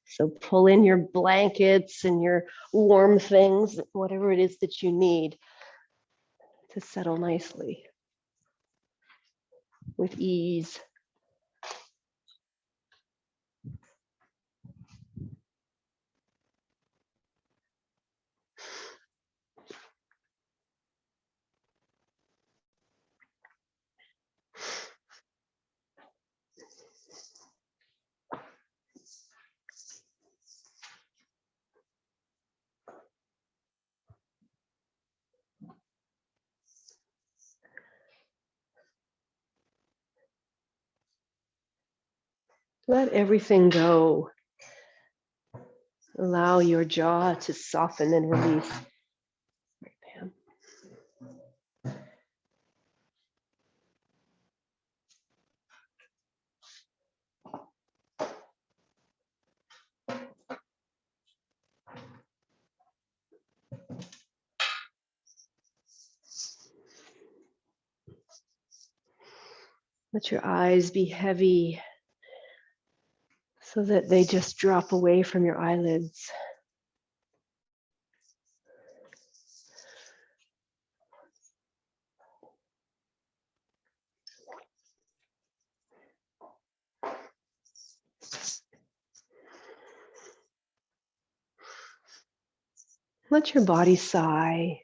So pull in your blankets and your warm things, whatever it is that you need to settle nicely with ease. Let everything go. Allow your jaw to soften and release. Right, Pam. Let your eyes be heavy so that they just drop away from your eyelids. Let your body sigh.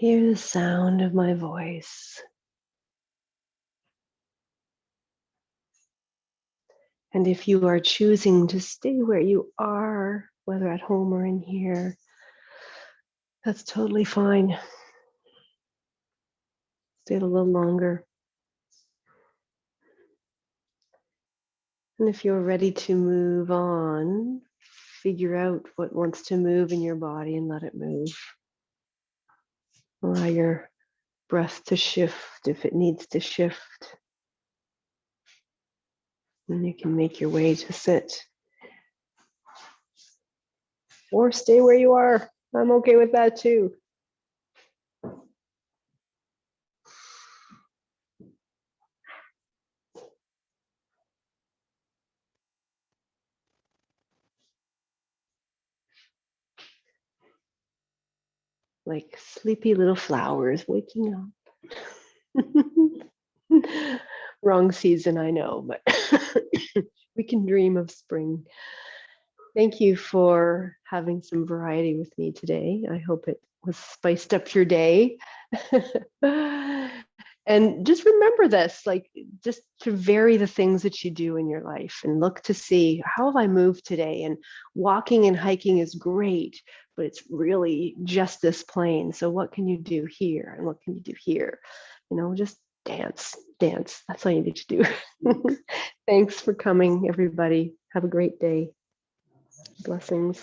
Hear the sound of my voice. And if you are choosing to stay where you are, whether at home or in here, that's totally fine. Stay a little longer. And if you're ready to move on, figure out what wants to move in your body and let it move. Allow your breath to shift if it needs to shift. And you can make your way to sit. Or stay where you are. I'm okay with that too. Like sleepy little flowers waking up. Wrong season, I know, but we can dream of spring. Thank you for having some variety with me today. I hope it was spiced up your day. And just remember this, like just to vary the things that you do in your life and look to see, how have I moved today? And walking and hiking is great, but it's really just this plane. So what can you do here? And what can you do here? You know, just dance. That's all you need to do. Thanks for coming, everybody. Have a great day. Blessings.